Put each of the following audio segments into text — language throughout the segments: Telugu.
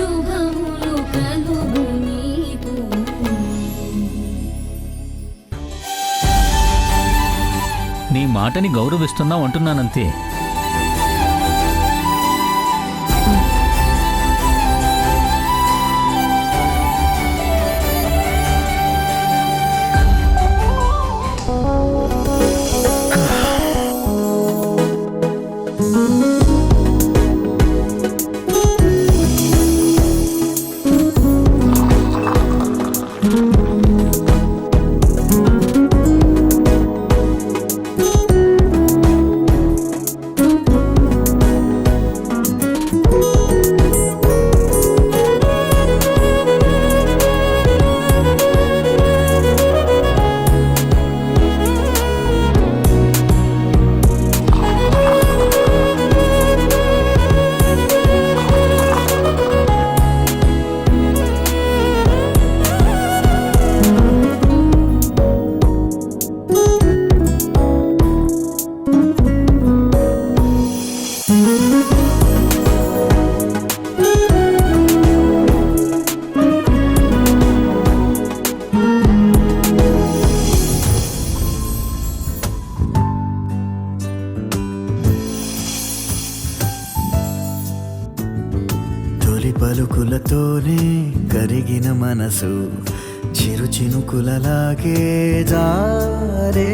శుభములు కలుగు నీకు. నీ మాటని గౌరవిస్తున్నావు అంటున్నానంతే. పలుకులతోనే కరిగిన మనసు చిరు చినుకులలాగే జారే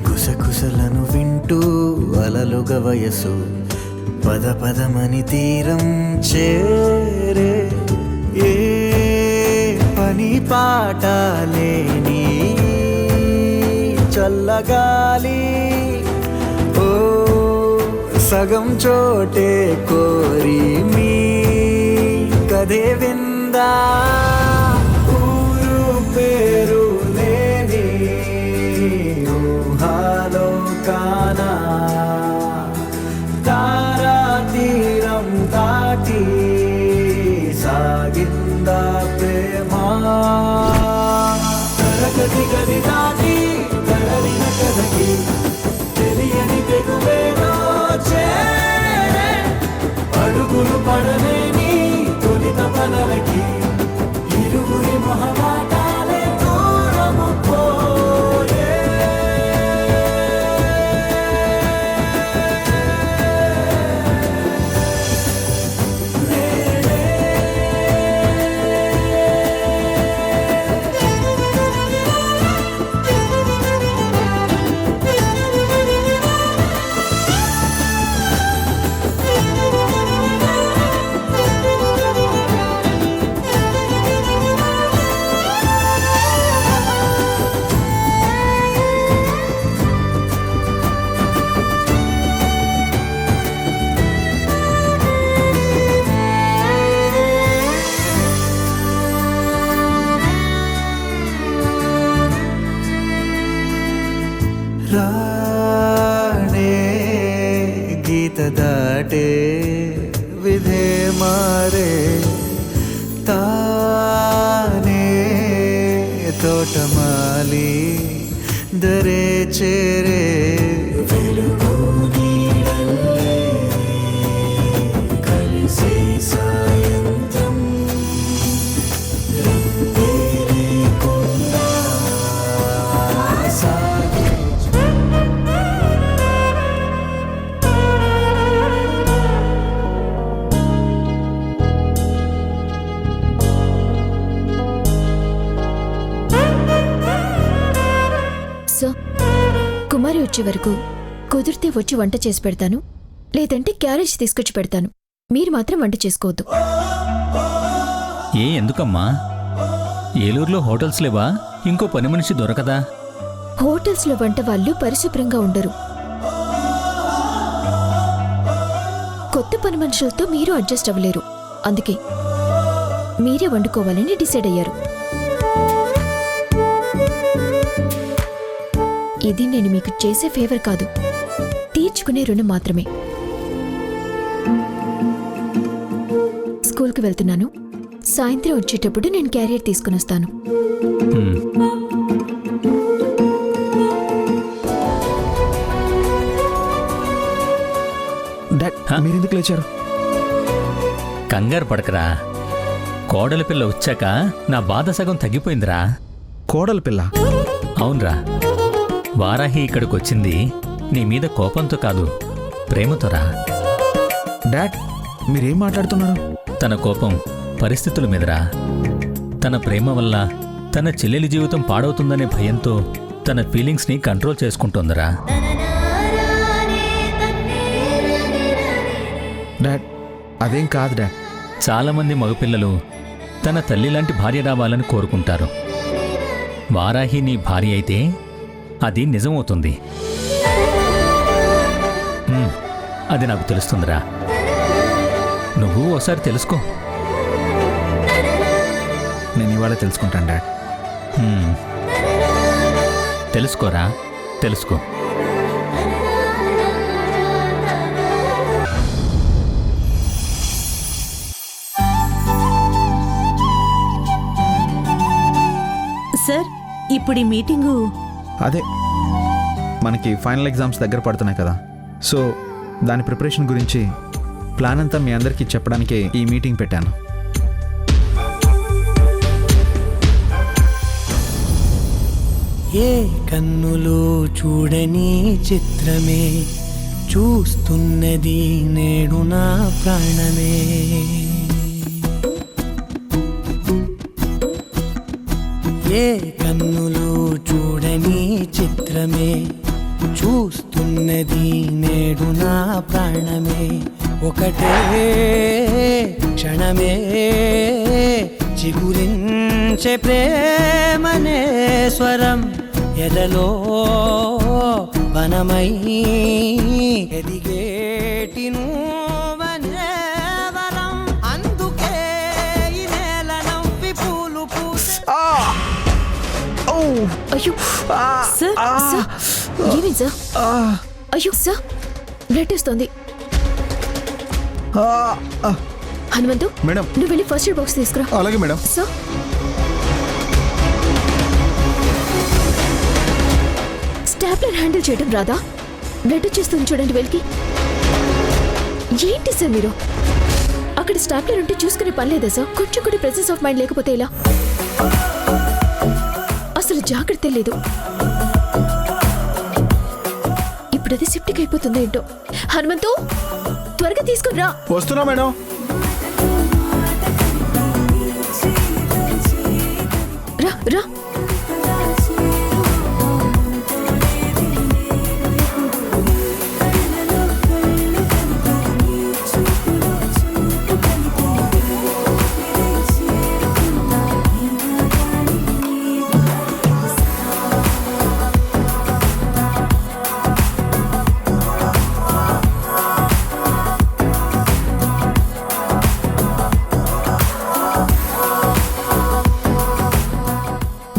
కుసకుసలను వింటూ అలలుగ వయసు పద పదమని తీరం చేరే ఏ పని పాట లేని చల్లగాలి ఓ సగం చోటే కోరి మీ కదే విందా ఊరు పేరు లేని ఊహాలో కానా తారా తీరం దాటి సాగిందా ప్రేమ తరగతి గది దాటి తరలిన కథకి తెలియని తెగువేదో చేరే అడుగులు పడలేని తొలిత పదలకి ఇరుగురి మొహమాటాలే దూరము పోయే రాణే గీత దాటే విధే మారే తానే తోటమాలి దరే చేరే వెలుగు నీడల్లే కలిసి సాయంత్రం కుమారి వచ్చే వరకు కుదిరితే వచ్చి వంట చేసి పెడతాను, లేదంటే క్యారేజ్ తీసుకొచ్చి పెడతాను. మీరు మాత్రం వంట చేసుకోవద్దు. ఎందుకమ్మా? ఏలూరులో హోటల్స్ లేవా? ఇంకో పని మనిషి దొరకదా? హోటల్స్లో వంట వాళ్ళు పరిశుభ్రంగా ఉండరు. కొత్త పని మనుషులతో మీరు అడ్జస్ట్ అవ్వలేరు. అందుకే మీరే వండుకోవాలని డిసైడ్ అయ్యారు. ఇది నేను మీకు చేసే ఫేవర్ కాదు, తీర్చుకునే రుణం మాత్రమే. స్కూల్కి వెళ్తున్నాను. సాయంత్రం వచ్చేటప్పుడు నేను క్యారియర్ తీసుకుని వస్తాను. మీరెందుకు లేచారు? కంగారు పడకరా, కోడలి పిల్ల వచ్చాక నా బాధ సగం తగ్గిపోయిందిరా. కోడలి పిల్ల? అవునరా, వారాహి ఇక్కడికొచ్చింది నీ మీద కోపంతో కాదు, ప్రేమతోరా. డాడ్, మీరేం మాట్లాడుతున్నారు? తన కోపం పరిస్థితుల మీదరా. తన ప్రేమ వల్ల తన చెల్లెలి జీవితం పాడవుతుందనే భయంతో తన ఫీలింగ్స్ని కంట్రోల్ చేసుకుంటోందిరా. డాడ్, అదేం కాదు డాడ్. చాలామంది మగపిల్లలు తన తల్లి లాంటి భార్య రావాలని కోరుకుంటారు. వారాహి నీ భార్య అయితే అది నిజమవుతుంది. అది నాకు తెలుస్తుందిరా. నువ్వు ఒకసారి తెలుసుకో. నేను ఇవాళ తెలుసుకుంటాను డాడ్. తెలుసుకోరా, తెలుసుకో. సార్, ఇప్పుడు ఈ మీటింగు అదే మనకి ఫైనల్ ఎగ్జామ్స్ దగ్గర పడుతున్నాయి కదా, సో దాని ప్రిపరేషన్ గురించి ప్లాన్ అంతా మీ అందరికీ చెప్పడానికే ఈ మీటింగ్ పెట్టాను. ఏ కన్నులు చూడని చిత్రమే చూస్తున్నది నేడు నా ప్రాణమే. ఏ కన్నులు చూడని చిత్రమే చూస్తున్నది నేడు నా ప్రాణమే. ఒకటే క్షణమే చిగురించే ప్రేమనే స్వరం ఎదలో వనమై ఎదిగేటి నువ్వనే వరం. అందుకే ఈ నేల నవ్వి పూలు అయ్యో సార్, సార్, ఏమేం సార్? అయ్యో సార్, బ్లడ్ వస్తుంది. హనుమంతు, మేడం. నువ్వు వెళ్ళి ఫస్ట్ ఎయిడ్ బాక్స్ తీసుకురా. అలాగే మేడం. సార్, స్టాప్లర్ హ్యాండిల్ చేయడం రాదా? బ్లడ్ వచ్చేస్తుంది చూడండి వెలికి. ఏంటి సార్ మీరు? అక్కడ స్టాప్లర్ ఉంటే చూసుకునే పని లేదా సార్? కొంచెం కూడా ప్రెసెన్స్ ఆఫ్ మైండ్ లేకపోతే ఇలా అసలు జాగ్రత్త లేదు. ఇప్పుడు అది సెప్టిక్ అయిపోతుందో ఏంటో. హనుమంతు, త్వరగా తీసుకుని రా. వస్తున్నా మేడం. రా రా.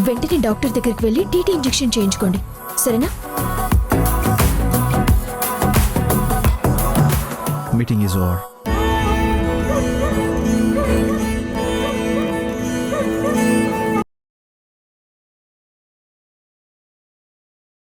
వెంటనే డాక్టర్ దగ్గరికి వెళ్ళి టీటీ ఇంజెక్షన్ చేయించుకోండి, సరేనా? Meeting is over.